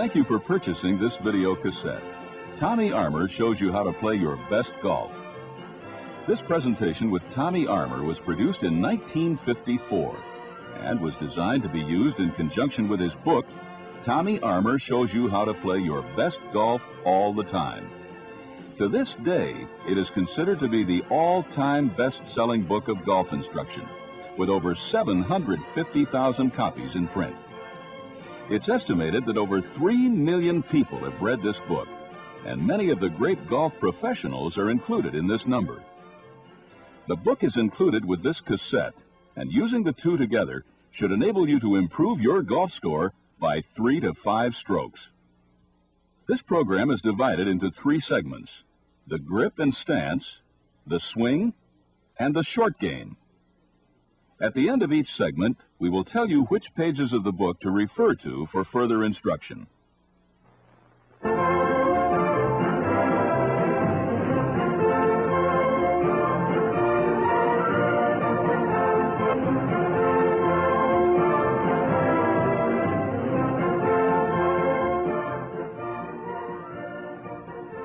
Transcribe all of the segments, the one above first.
Thank you for purchasing this video cassette. Tommy Armour shows you how to play your best golf. This presentation with Tommy Armour was produced in 1954 and was designed to be used in conjunction with his book, Tommy Armour Shows You How to Play Your Best Golf All the Time. To this day, it is considered to be the all-time best-selling book of golf instruction, with over 750,000 copies in print. It's estimated that over 3 million people have read this book, and many of the great golf professionals are included in this number. The book is included with this cassette, and using the two together should enable you to improve your golf score by 3 to 5 strokes. This program is divided into 3 segments: the grip and stance, the swing, and the short game. At the end of each segment, we will tell you which pages of the book to refer to for further instruction.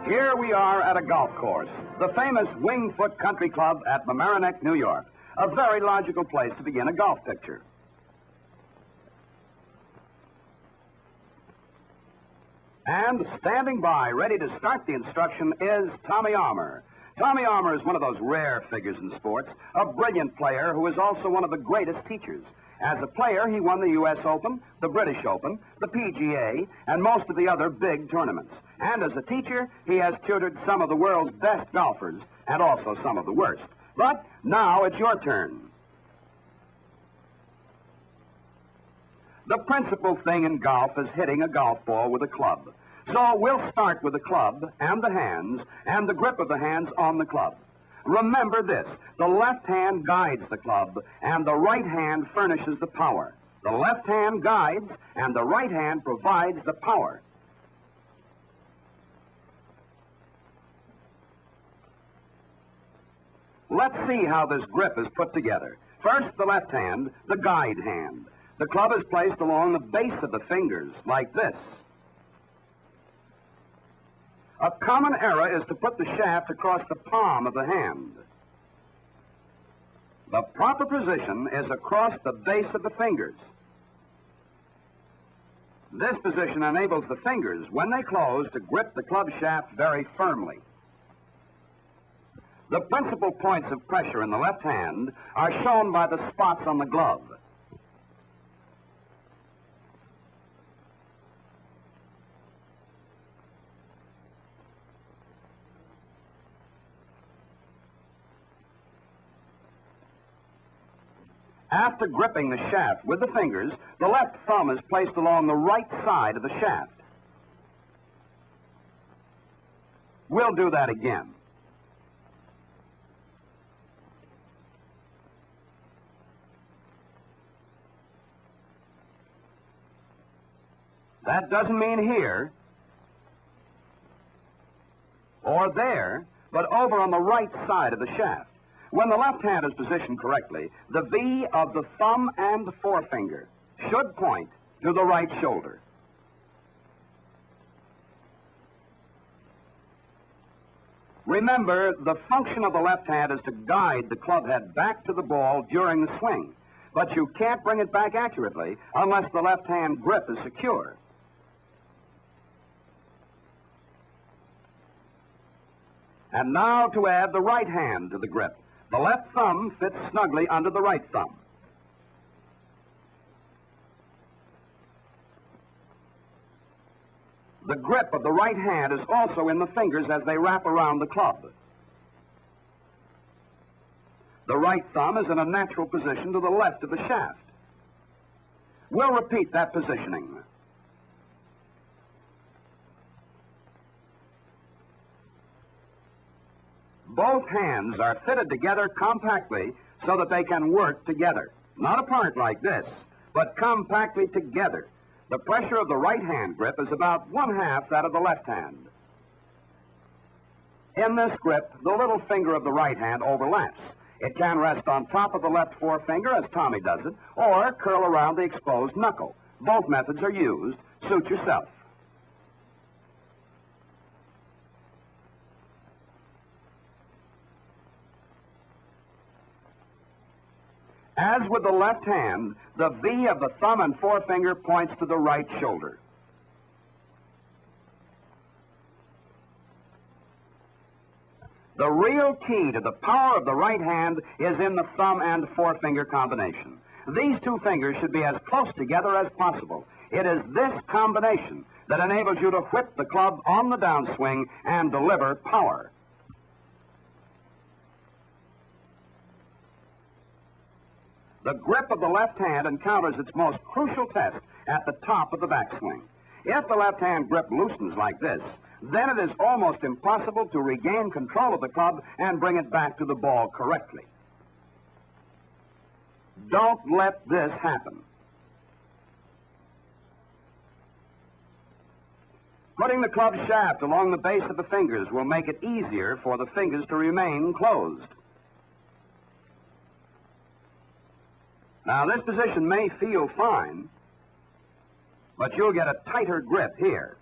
Here we are at a golf course, the famous Wingfoot Country Club at Mamaroneck, New York. A very logical place to begin a golf picture. And standing by, ready to start the instruction, is Tommy Armour. Tommy Armour is one of those rare figures in sports, a brilliant player who is also one of the greatest teachers. As a player, he won the U.S. Open, the British Open, the PGA, and most of the other big tournaments. And as a teacher, he has tutored some of the world's best golfers, and also some of the worst. But now it's your turn. The principal thing in golf is hitting a golf ball with a club. So we'll start with the club and the hands and the grip of the hands on the club. Remember this: the left hand guides the club and the right hand furnishes the power. The left hand guides and the right hand provides the power. Let's see how this grip is put together. First, the left hand, the guide hand. The club is placed along the base of the fingers, like this. A common error is to put the shaft across the palm of the hand. The proper position is across the base of the fingers. This position enables the fingers, when they close, to grip the club shaft very firmly. The principal points of pressure in the left hand are shown by the spots on the glove. After gripping the shaft with the fingers, the left thumb is placed along the right side of the shaft. We'll do that again. That doesn't mean here or there, but over on the right side of the shaft. When the left hand is positioned correctly, the V of the thumb and forefinger should point to the right shoulder. Remember, the function of the left hand is to guide the club head back to the ball during the swing, but you can't bring it back accurately unless the left hand grip is secure. And now to add the right hand to the grip. The left thumb fits snugly under the right thumb. The grip of the right hand is also in the fingers as they wrap around the club. The right thumb is in a natural position to the left of the shaft. We'll repeat that positioning. Both hands are fitted together compactly so that they can work together. Not apart like this, but compactly together. The pressure of the right hand grip is about 1/2 that of the left hand. In this grip, the little finger of the right hand overlaps. It can rest on top of the left forefinger, as Tommy does it, or curl around the exposed knuckle. Both methods are used. Suit yourself. As with the left hand, the V of the thumb and forefinger points to the right shoulder. The real key to the power of the right hand is in the thumb and forefinger combination. These two fingers should be as close together as possible. It is this combination that enables you to whip the club on the downswing and deliver power. The grip of the left hand encounters its most crucial test at the top of the backswing. If the left hand grip loosens like this, then it is almost impossible to regain control of the club and bring it back to the ball correctly. Don't let this happen. Putting the club shaft along the base of the fingers will make it easier for the fingers to remain closed. Now, this position may feel fine, but you'll get a tighter grip here.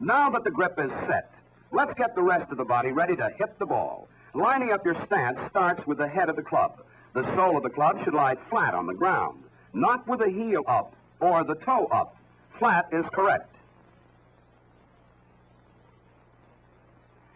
Now that the grip is set, let's get the rest of the body ready to hit the ball. Lining up your stance starts with the head of the club. The sole of the club should lie flat on the ground, not with the heel up or the toe up. Flat is correct.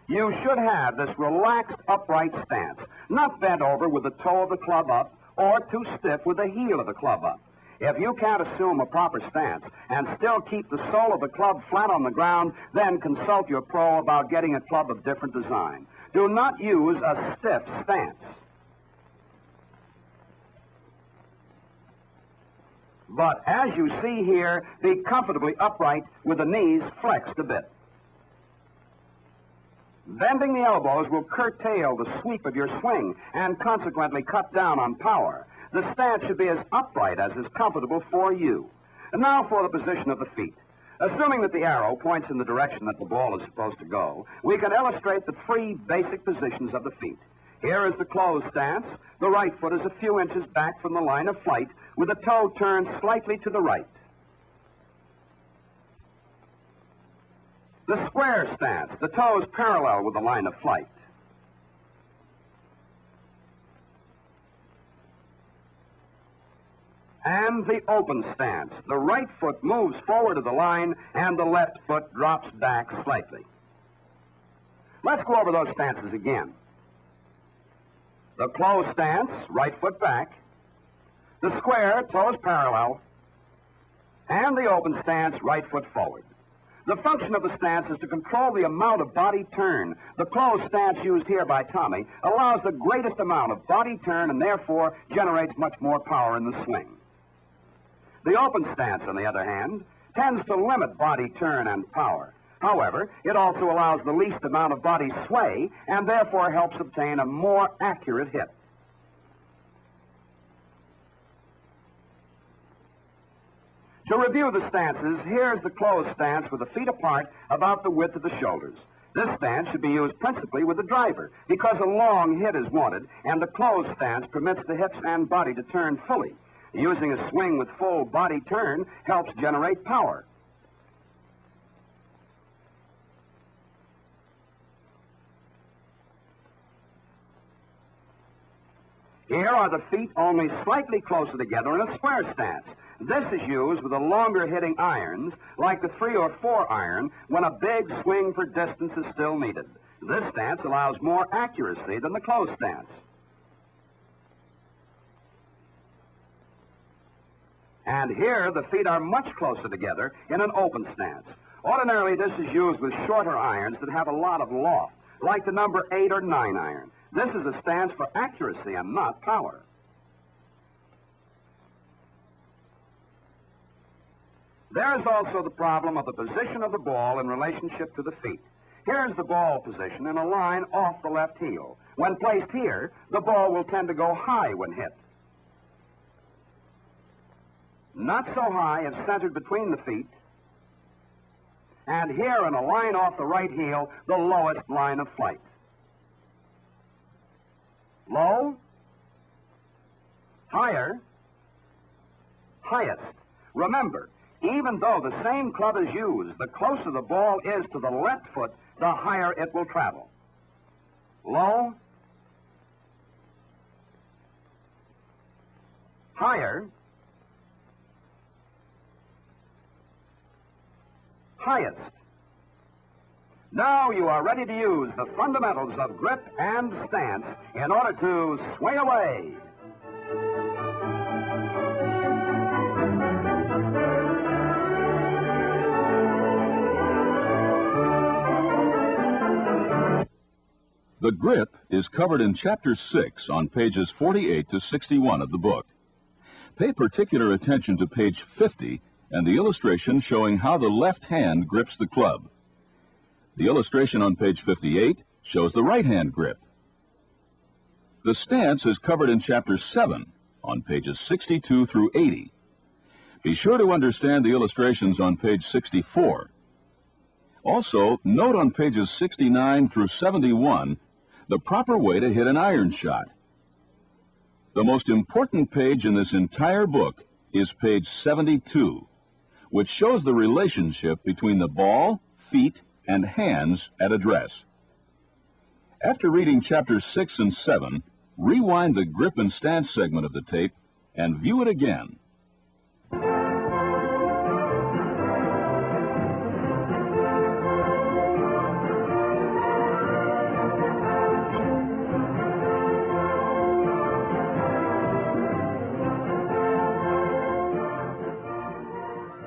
You should have this relaxed, upright stance, not bent over with the toe of the club up or too stiff with the heel of the club up. If you can't assume a proper stance and still keep the sole of the club flat on the ground, then consult your pro about getting a club of different design. Do not use a stiff stance. But as you see here, be comfortably upright with the knees flexed a bit. Bending the elbows will curtail the sweep of your swing and consequently cut down on power. The stance should be as upright as is comfortable for you. And now for the position of the feet. Assuming that the arrow points in the direction that the ball is supposed to go, we can illustrate the three basic positions of the feet. Here is the closed stance. The right foot is a few inches back from the line of flight with the toe turned slightly to the right. The square stance, the toes parallel with the line of flight. And the open stance. The right foot moves forward of the line and the left foot drops back slightly. Let's go over those stances again. The closed stance, right foot back. The square, toes parallel. And the open stance, right foot forward. The function of the stance is to control the amount of body turn. The closed stance used here by Tommy allows the greatest amount of body turn and therefore generates much more power in the swing. The open stance, on the other hand, tends to limit body turn and power. However, it also allows the least amount of body sway and therefore helps obtain a more accurate hit. To review the stances, here's the closed stance with the feet apart about the width of the shoulders. This stance should be used principally with the driver because a long hit is wanted, and the closed stance permits the hips and body to turn fully. Using a swing with full body turn helps generate power. Here are the feet only slightly closer together in a square stance. This is used with the longer hitting irons, like the 3 or 4 iron, when a big swing for distance is still needed. This stance allows more accuracy than the closed stance. And here, the feet are much closer together in an open stance. Ordinarily, this is used with shorter irons that have a lot of loft, like the number 8 or 9 iron. This is a stance for accuracy and not power. There is also the problem of the position of the ball in relationship to the feet. Here's the ball position in a line off the left heel. When placed here, the ball will tend to go high when hit. Not so high if centered between the feet. And here in a line off the right heel, the lowest line of flight. Low, higher, highest. Remember, even though the same club is used, the closer the ball is to the left foot, the higher it will travel. low, higher, highest. Now you are ready to use the fundamentals of grip and stance in order to swing away. The grip is covered in Chapter 6 on pages 48 to 61 of the book. Pay particular attention to page 50 and the illustration showing how the left hand grips the club. The illustration on page 58 shows the right hand grip. The stance is covered in Chapter 7 on pages 62 through 80. Be sure to understand the illustrations on page 64. Also, note on pages 69 through 71 the proper way to hit an iron shot. The most important page in this entire book is page 72, which shows the relationship between the ball, feet, and hands at address. After reading Chapters 6 and 7, rewind the grip and stance segment of the tape and view it again.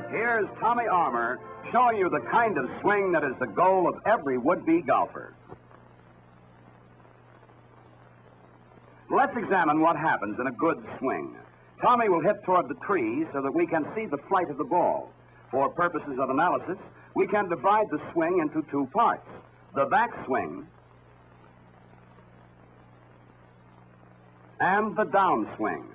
Here's Tommy Armour showing you the kind of swing that is the goal of every would-be golfer. Let's examine what happens in a good swing. Tommy will hit toward the tree so that we can see the flight of the ball. For purposes of analysis, we can divide the swing into two parts: the backswing and the downswing.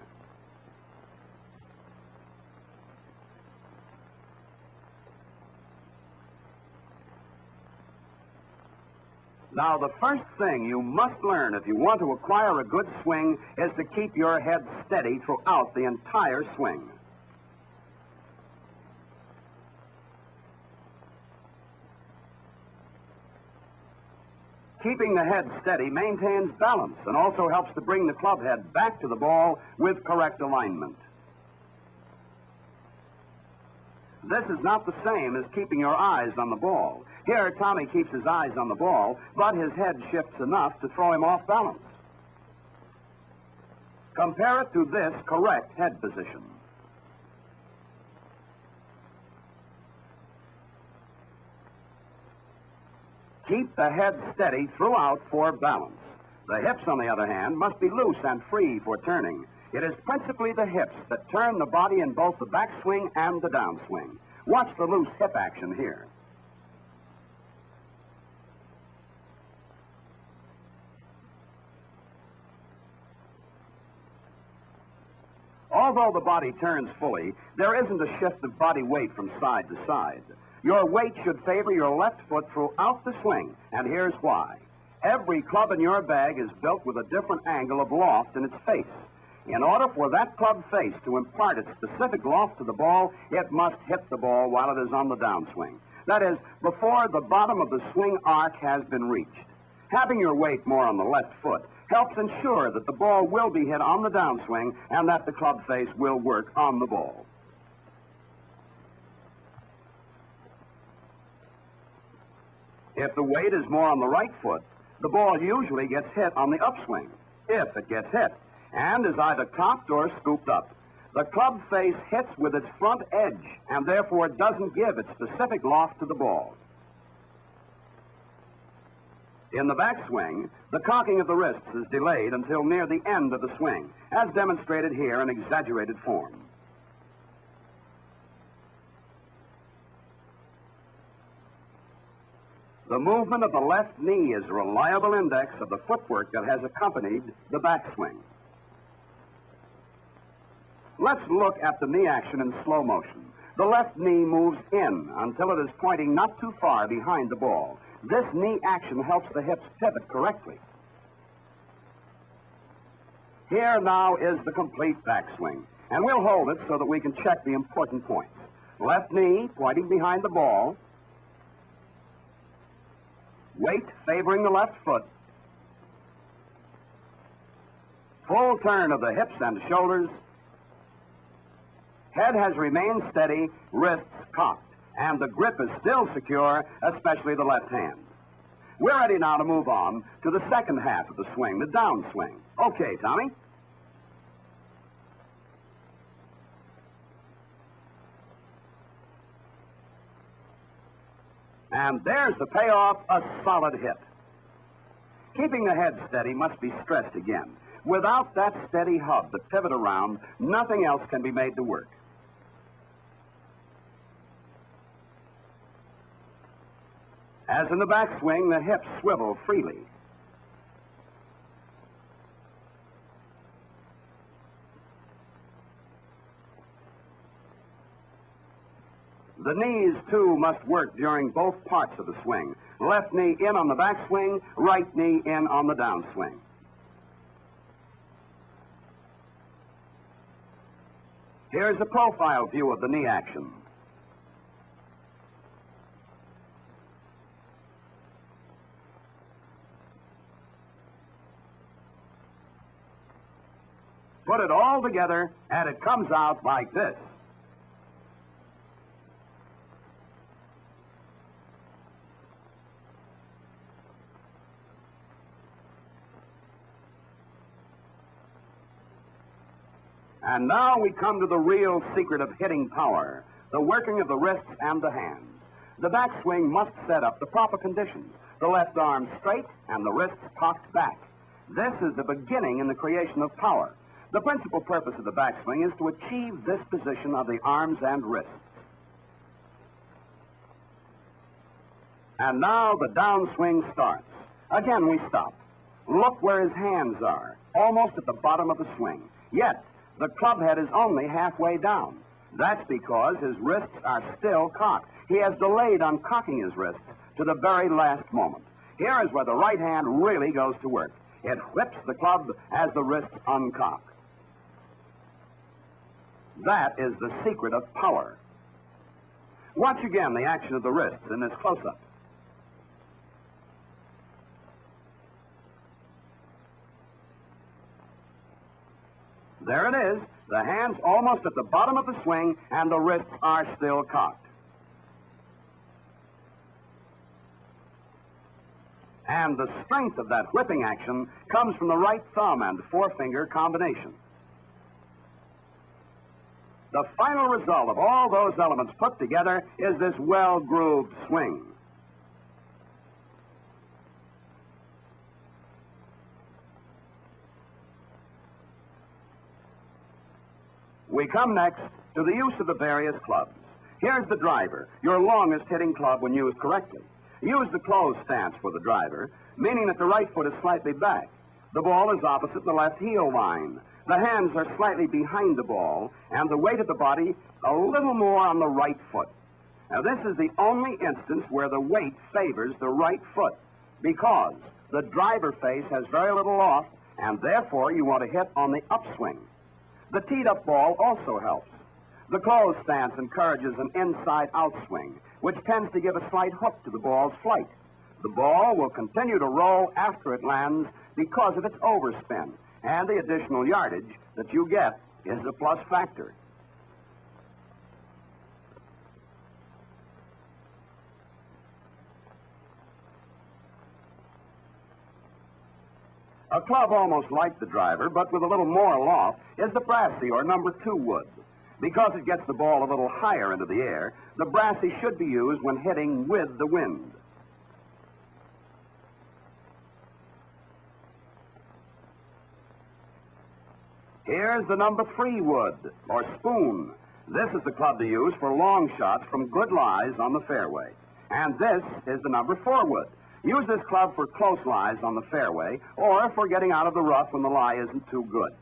Now, the first thing you must learn if you want to acquire a good swing is to keep your head steady throughout the entire swing. Keeping the head steady maintains balance and also helps to bring the club head back to the ball with correct alignment. This is not the same as keeping your eyes on the ball. Here, Tommy keeps his eyes on the ball, but his head shifts enough to throw him off balance. Compare it to this correct head position. Keep the head steady throughout for balance. The hips, on the other hand, must be loose and free for turning. It is principally the hips that turn the body in both the backswing and the downswing. Watch the loose hip action here. Although the body turns fully, there isn't a shift of body weight from side to side. Your weight should favor your left foot throughout the swing, and here's why. Every club in your bag is built with a different angle of loft in its face. In order for that club face to impart its specific loft to the ball, it must hit the ball while it is on the downswing. That is, before the bottom of the swing arc has been reached. Having your weight more on the left foot helps ensure that the ball will be hit on the downswing and that the club face will work on the ball. If the weight is more on the right foot, the ball usually gets hit on the upswing, if it gets hit, and is either topped or scooped up. The club face hits with its front edge and therefore doesn't give its specific loft to the ball. In the backswing, the cocking of the wrists is delayed until near the end of the swing, as demonstrated here in exaggerated form. The movement of the left knee is a reliable index of the footwork that has accompanied the backswing. Let's look at the knee action in slow motion. The left knee moves in until it is pointing not too far behind the ball. This knee action helps the hips pivot correctly. Here now is the complete backswing, and we'll hold it so that we can check the important points. Left knee pointing behind the ball, weight favoring the left foot, Full turn of the hips and shoulders. Head has remained steady, wrists cocked, and the grip is still secure, especially the left hand. We're ready now to move on to the second half of the swing, the downswing. Okay, Tommy. And there's the payoff, a solid hit. Keeping the head steady must be stressed again. Without that steady hub to pivot around, nothing else can be made to work. As in the backswing, the hips swivel freely. The knees, too, must work during both parts of the swing. Left knee in on the backswing, right knee in on the downswing. Here's a profile view of the knee action. Put it all together, and it comes out like this. And now we come to the real secret of hitting power, the working of the wrists and the hands. The backswing must set up the proper conditions, the left arm straight and the wrists cocked back. This is the beginning in the creation of power. The principal purpose of the backswing is to achieve this position of the arms and wrists. And now the downswing starts. Again we stop. Look where his hands are, almost at the bottom of the swing. Yet, the club head is only halfway down. That's because his wrists are still cocked. He has delayed on cocking his wrists to the very last moment. Here is where the right hand really goes to work. It whips the club as the wrists uncock. That is the secret of power. Watch again the action of the wrists in this close-up. There it is, the hands almost at the bottom of the swing, and the wrists are still cocked. And the strength of that whipping action comes from the right thumb and forefinger combination. The final result of all those elements put together is this well-grooved swing. We come next to the use of the various clubs. Here's the driver, your longest hitting club when used correctly. Use the closed stance for the driver, meaning that the right foot is slightly back. The ball is opposite the left heel line. The hands are slightly behind the ball, and the weight of the body a little more on the right foot. Now, this is the only instance where the weight favors the right foot, because the driver face has very little loft, and therefore you want to hit on the upswing. The teed-up ball also helps. The closed stance encourages an inside-out swing, which tends to give a slight hook to the ball's flight. The ball will continue to roll after it lands because of its overspin, and the additional yardage that you get is the plus factor. A club almost like the driver, but with a little more loft, is the brassy or number 2 wood. Because it gets the ball a little higher into the air, the brassy should be used when hitting with the wind. Here's the number 3 wood, or spoon. This is the club to use for long shots from good lies on the fairway. And this is the number 4 wood. Use this club for close lies on the fairway, or for getting out of the rough when the lie isn't too good.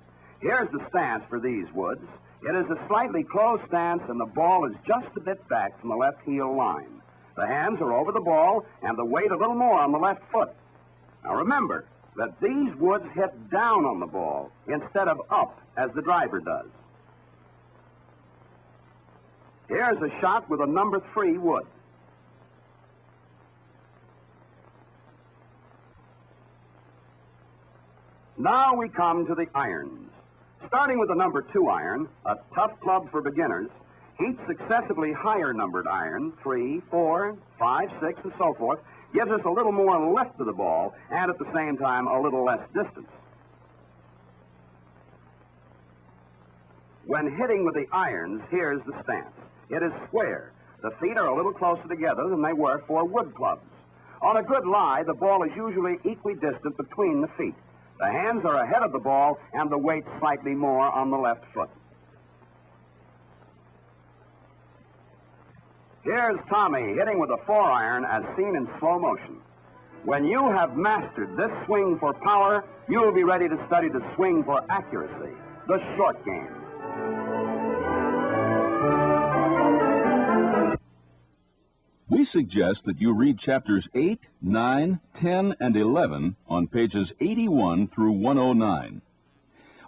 Here's the stance for these woods. It is a slightly closed stance, and the ball is just a bit back from the left heel line. The hands are over the ball, and the weight a little more on the left foot. Now remember that these woods hit down on the ball instead of up, as the driver does. Here's a shot with a number 3 wood. Now we come to the irons. Starting with the number 2 iron, a tough club for beginners, each successively higher numbered iron, 3, 4, 5, 6, and so forth, gives us a little more lift to the ball and at the same time a little less distance. When hitting with the irons, here's the stance. It is square. The feet are a little closer together than they were for wood clubs. On a good lie, the ball is usually equidistant between the feet. The hands are ahead of the ball and the weight slightly more on the left foot. Here's Tommy hitting with a 4-iron as seen in slow motion. When you have mastered this swing for power, you will be ready to study the swing for accuracy, the short game. We suggest that you read chapters 8, 9, 10, and 11 on pages 81 through 109.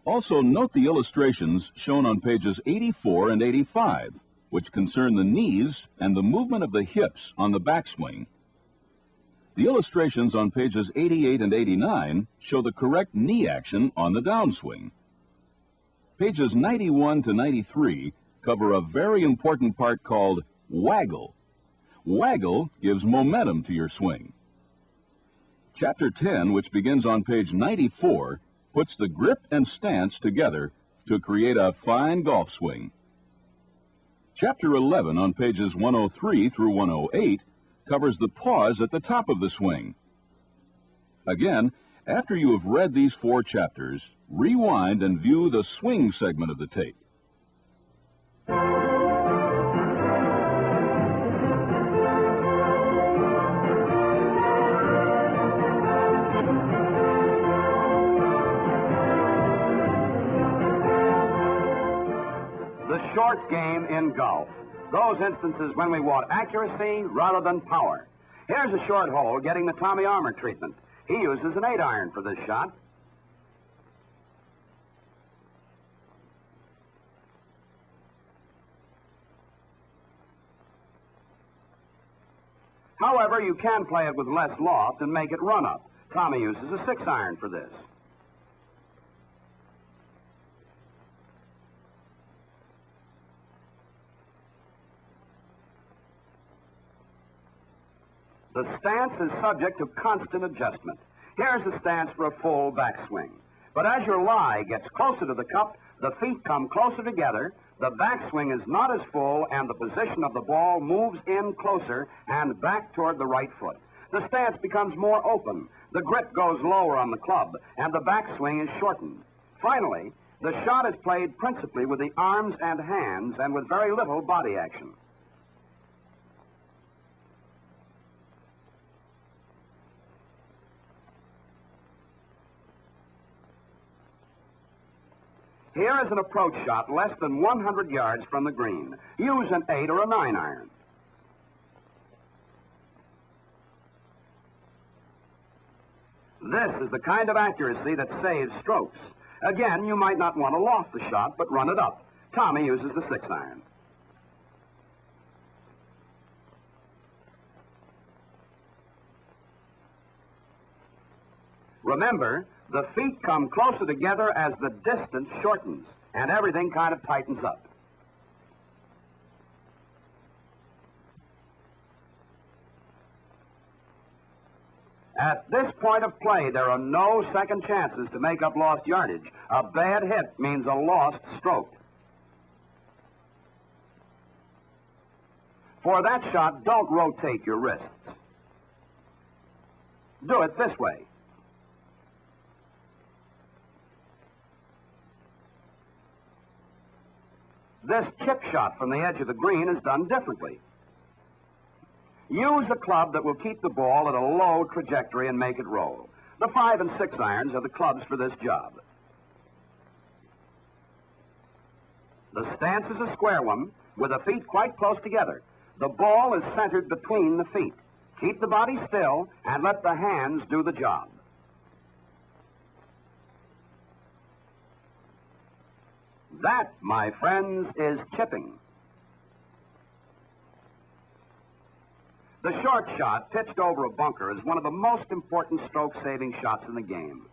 Also, note the illustrations shown on pages 84 and 85, which concern the knees and the movement of the hips on the backswing. The illustrations on pages 88 and 89 show the correct knee action on the downswing. Pages 91 to 93 cover a very important part called waggle. Waggle gives momentum to your swing. Chapter 10, which begins on page 94, puts the grip and stance together to create a fine golf swing. Chapter 11, on pages 103 through 108, covers the pause at the top of the swing. Again, after you have read these 4 chapters, rewind and view the swing segment of the tape. The short game in golf. Those instances when we want accuracy rather than power. Here's a short hole getting the Tommy Armour treatment. He uses an 8-iron for this shot. However, you can play it with less loft and make it run up. Tommy uses a 6-iron for this. The stance is subject to constant adjustment. Here's the stance for a full backswing. But as your lie gets closer to the cup, the feet come closer together, the backswing is not as full, and the position of the ball moves in closer and back toward the right foot. The stance becomes more open, the grip goes lower on the club, and the backswing is shortened. Finally, the shot is played principally with the arms and hands and with very little body action. Here is an approach shot less than 100 yards from the green. Use an 8 or a 9-iron. This is the kind of accuracy that saves strokes. Again, you might not want to loft the shot, but run it up. Tommy uses the 6-iron. Remember, the feet come closer together as the distance shortens, and everything kind of tightens up. At this point of play, there are no second chances to make up lost yardage. A bad hit means a lost stroke. For that shot, don't rotate your wrists. Do it this way. This chip shot from the edge of the green is done differently. Use a club that will keep the ball at a low trajectory and make it roll. The 5 and 6 irons are the clubs for this job. The stance is a square one with the feet quite close together. The ball is centered between the feet. Keep the body still and let the hands do the job. That, my friends, is chipping. The short shot pitched over a bunker is one of the most important stroke-saving shots in the game.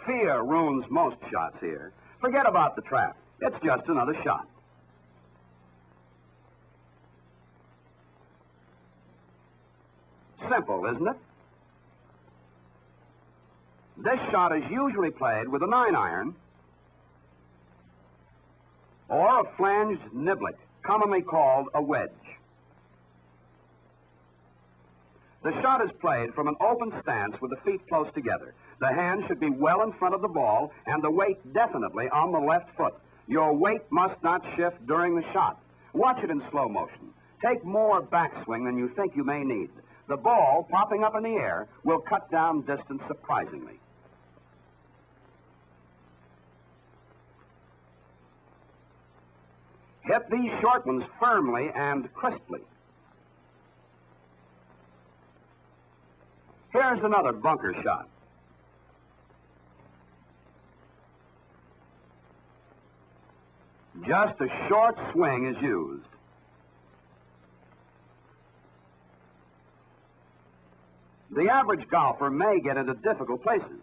Fear ruins most shots here. Forget about the trap. It's just another shot. Simple, isn't it? This shot is usually played with a 9-iron or a flanged niblick, commonly called a wedge. The shot is played from an open stance with the feet close together. The hand should be well in front of the ball and the weight definitely on the left foot. Your weight must not shift during the shot. Watch it in slow motion. Take more backswing than you think you may need. The ball, popping up in the air, will cut down distance surprisingly. Hit these short ones firmly and crisply. Here's another bunker shot. Just a short swing is used. The average golfer may get into difficult places.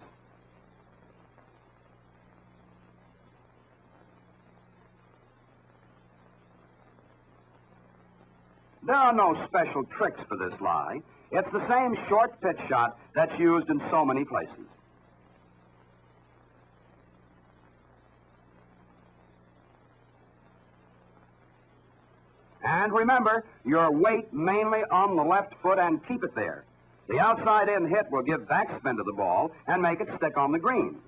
There are no special tricks for this lie. It's the same short pitch shot that's used in so many places. And remember, your weight mainly on the left foot and keep it there. The outside-in hit will give backspin to the ball and make it stick on the green.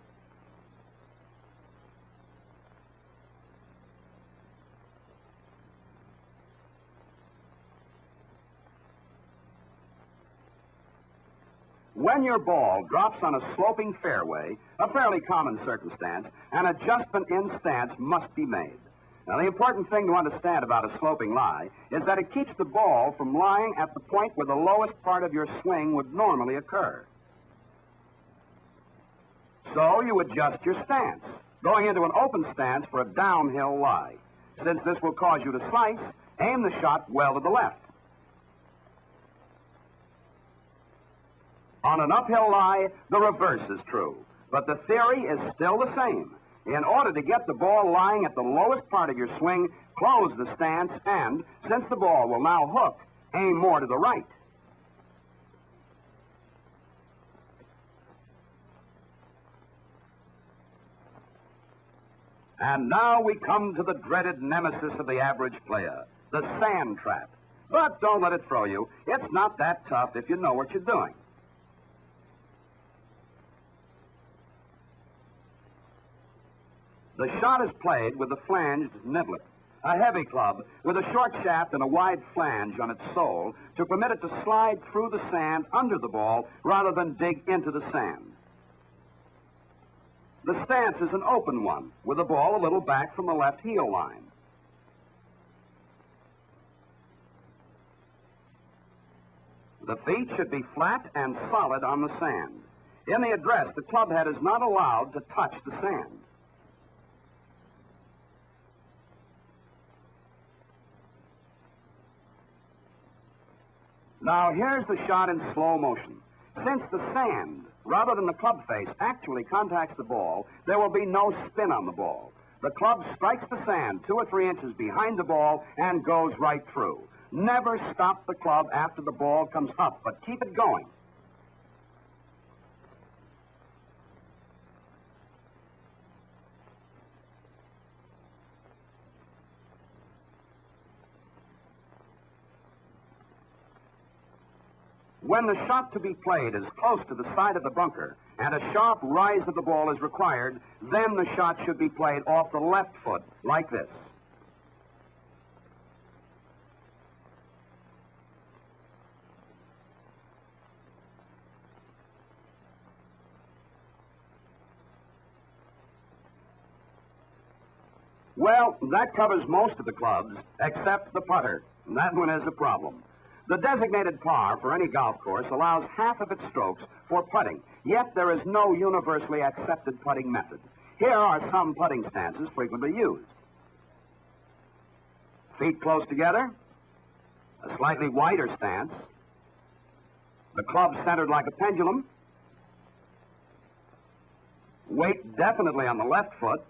When your ball drops on a sloping fairway, a fairly common circumstance, an adjustment in stance must be made. Now, the important thing to understand about a sloping lie is that it keeps the ball from lying at the point where the lowest part of your swing would normally occur. So you adjust your stance, going into an open stance for a downhill lie. Since this will cause you to slice, aim the shot well to the left. On an uphill lie, the reverse is true, but the theory is still the same. In order to get the ball lying at the lowest part of your swing, close the stance and, since the ball will now hook, aim more to the right. And now we come to the dreaded nemesis of the average player, the sand trap. But don't let it throw you. It's not that tough if you know what you're doing. The shot is played with a flanged niblick, a heavy club with a short shaft and a wide flange on its sole to permit it to slide through the sand under the ball rather than dig into the sand. The stance is an open one, with the ball a little back from the left heel line. The feet should be flat and solid on the sand. In the address, the club head is not allowed to touch the sand. Now, here's the shot in slow motion. Since the sand, rather than the club face, actually contacts the ball, there will be no spin on the ball. The club strikes the sand 2 or 3 inches behind the ball and goes right through. Never stop the club after the ball comes up, but keep it going. When the shot to be played is close to the side of the bunker and a sharp rise of the ball is required, then the shot should be played off the left foot, like this. Well, that covers most of the clubs, except the putter. That one is a problem. The designated par for any golf course allows half of its strokes for putting, yet there is no universally accepted putting method. Here are some putting stances frequently used. Feet close together, a slightly wider stance, the club centered like a pendulum, weight definitely on the left foot,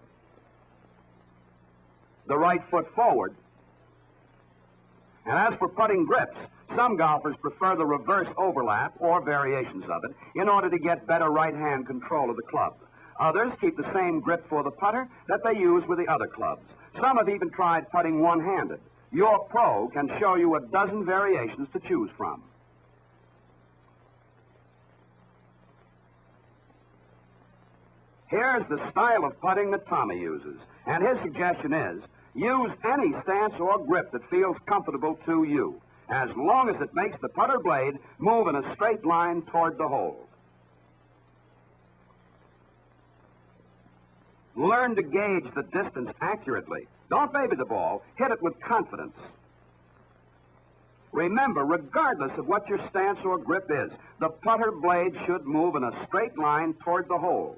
the right foot forward. And as for putting grips, some golfers prefer the reverse overlap or variations of it in order to get better right-hand control of the club. Others keep the same grip for the putter that they use with the other clubs. Some have even tried putting one-handed. Your pro can show you a dozen variations to choose from. Here's the style of putting that Tommy uses, and his suggestion is, use any stance or grip that feels comfortable to you, as long as it makes the putter blade move in a straight line toward the hole. Learn to gauge the distance accurately. Don't baby the ball. Hit it with confidence. Remember, regardless of what your stance or grip is, the putter blade should move in a straight line toward the hole.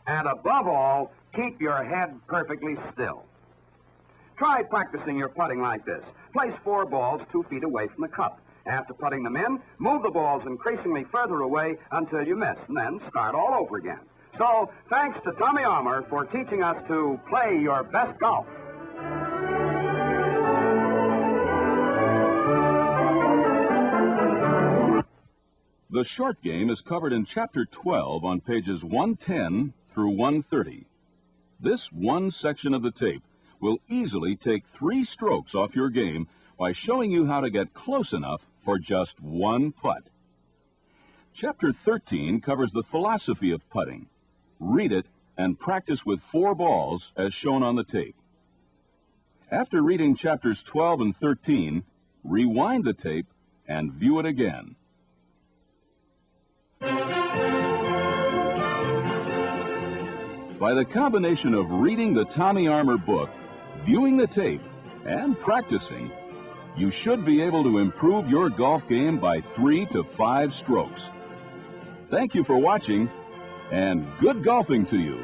And above all, keep your head perfectly still. Try practicing your putting like this. Place 4 balls 2 feet away from the cup. After putting them in, move the balls increasingly further away until you miss, and then start all over again. So, thanks to Tommy Armour for teaching us to play your best golf. The short game is covered in Chapter 12 on pages 110 through 130. This one section of the tape will easily take 3 strokes off your game by showing you how to get close enough for just one putt. Chapter 13 covers the philosophy of putting. Read it and practice with 4 balls as shown on the tape. After reading Chapters 12 and 13, rewind the tape and view it again. By the combination of reading the Tommy Armour book, viewing the tape, and practicing, you should be able to improve your golf game by 3 to 5 strokes. Thank you for watching, and good golfing to you.